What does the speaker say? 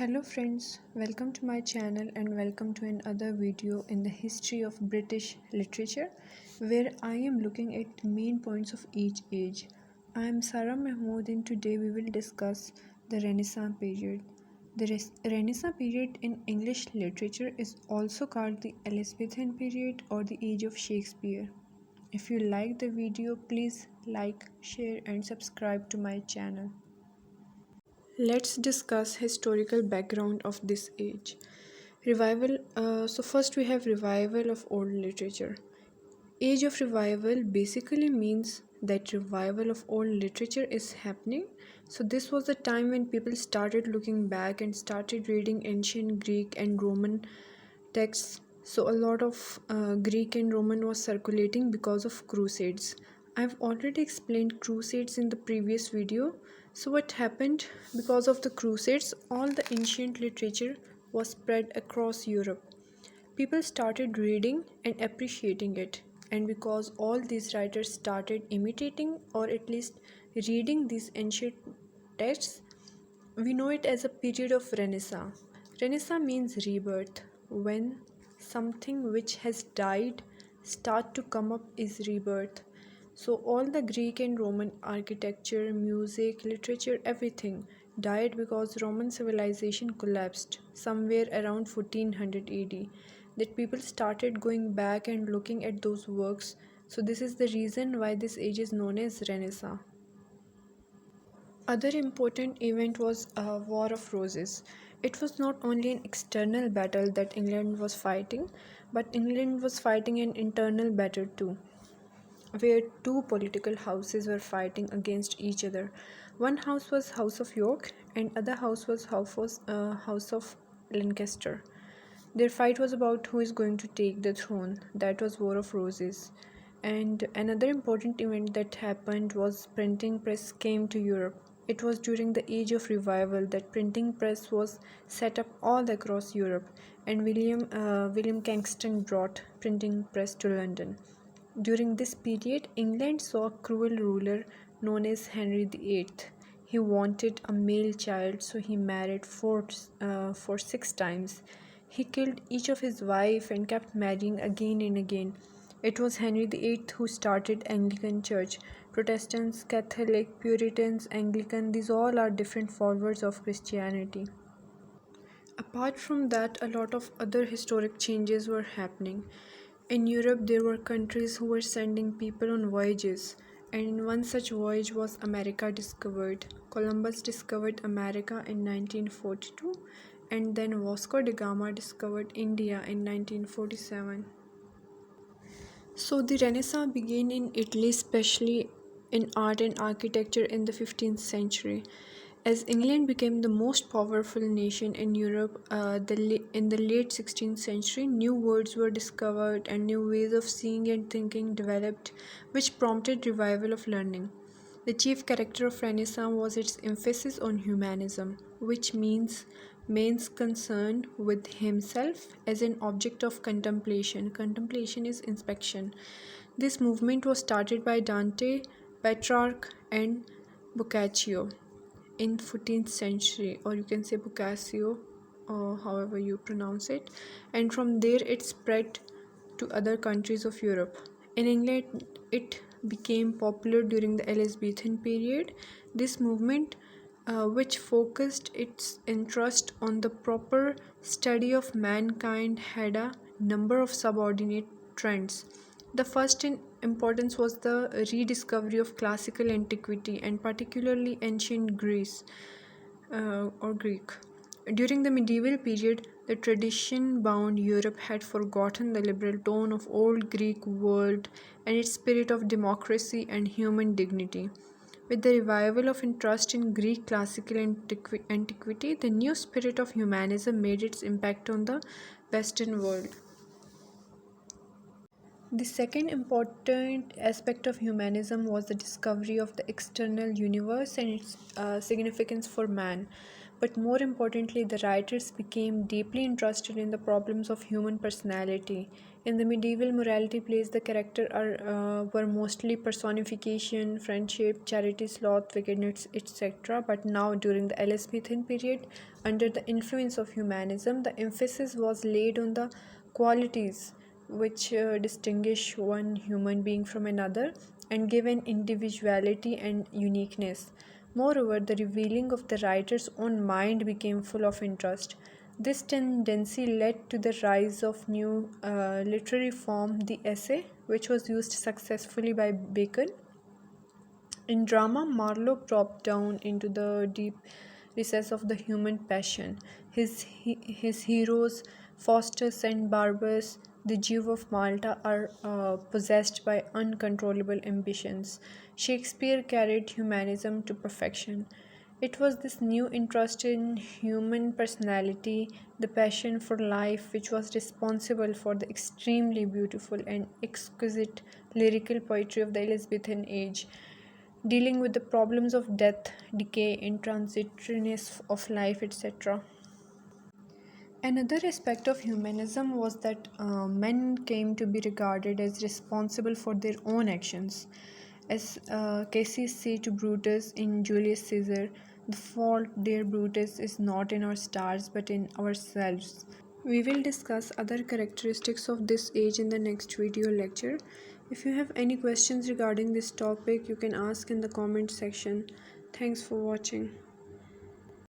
Hello friends, welcome to my channel and welcome to another video in the history of British literature where I am looking at main points of each age. I am Sarah Mahmood and today we will discuss the Renaissance period. The Renaissance period in English literature is also called the Elizabethan period or the age of Shakespeare. If you like the video, please like, share and subscribe to my channel. Let's discuss historical background of this age. Revival. So first we have revival of old literature. Age of revival basically means that revival of old literature is happening. So this was the time when people started looking back and started reading ancient Greek and Roman texts. So a lot of Greek and Roman was circulating because of crusades. I've already explained crusades in the previous video. So what happened? Because of the crusades, all the ancient literature was spread across Europe. People started reading and appreciating it, and because all these writers started imitating or at least reading these ancient texts, we know it as a period of Renaissance. Renaissance means rebirth. When something which has died start to come up is rebirth. So all the Greek and Roman architecture, music, literature, everything died because Roman civilization collapsed somewhere around 1400 AD. That people started going back and looking at those works. So this is the reason why this age is known as Renaissance. Other important event was War of Roses. It was not only an external battle that England was fighting, but England was fighting an internal battle too, where two political houses were fighting against each other. One house was House of York and other house was House of Lancaster. Their fight was about who is going to take the throne. That was War of Roses. And another important event that happened was printing press came to Europe. It was during the age of revival that printing press was set up all across Europe, and William Kingston brought printing press to London. During this period, England saw a cruel ruler known as Henry VIII. He wanted a male child, so he married for 6 times. He killed each of his wife and kept marrying again and again. It was Henry VIII who started Anglican Church. Protestants, Catholic, Puritans, Anglican, these all are different followers of Christianity. Apart from that, a lot of other historic changes were happening. In Europe, there were countries who were sending people on voyages, and in one such voyage was America discovered. Columbus discovered America in 1942, and then Vasco da Gama discovered India in 1947. So the Renaissance began in Italy, especially in art and architecture in the 15th century. As England became the most powerful nation in Europe in the late 16th century, new words were discovered and new ways of seeing and thinking developed, which prompted revival of learning. The chief character of Renaissance was its emphasis on humanism, which means man's concern with himself as an object of contemplation. Contemplation is inspection. This movement was started by Dante, Petrarch, and Boccaccio in 14th century, or you can say Boccaccio, or however you pronounce it, and from there it spread to other countries of Europe. In England, it became popular during the Elizabethan period. This movement, which focused its interest on the proper study of mankind, had a number of subordinate trends. The first in importance was the rediscovery of classical antiquity and particularly ancient Greece or Greek. During the medieval period, the tradition-bound Europe had forgotten the liberal tone of old Greek world and its spirit of democracy and human dignity. With the revival of interest in Greek classical antiquity, the new spirit of humanism made its impact on the Western world. The second important aspect of humanism was the discovery of the external universe and its significance for man. But more importantly, the writers became deeply interested in the problems of human personality. In the medieval morality plays, the were mostly personification, friendship, charity, sloth, wickedness, etc. But now, during the Elizabethan period, under the influence of humanism, the emphasis was laid on the qualities which distinguish one human being from another and give an individuality and uniqueness. Moreover, the revealing of the writer's own mind became full of interest. This tendency led to the rise of new literary form, the essay, which was used successfully by Bacon. In drama, Marlowe probed down into the deep recess of the human passion. His heroes, Faustus and Barbus, the Jew of Malta, are possessed by uncontrollable ambitions. Shakespeare carried humanism to perfection. It was this new interest in human personality, the passion for life, which was responsible for the extremely beautiful and exquisite lyrical poetry of the Elizabethan age, dealing with the problems of death, decay, intransitoriness of life, etc. Another aspect of humanism was that men came to be regarded as responsible for their own actions. As Cassius said to Brutus in Julius Caesar, the fault, dear Brutus, is not in our stars but in ourselves. We will discuss other characteristics of this age in the next video lecture. If you have any questions regarding this topic, you can ask in the comment section. Thanks for watching.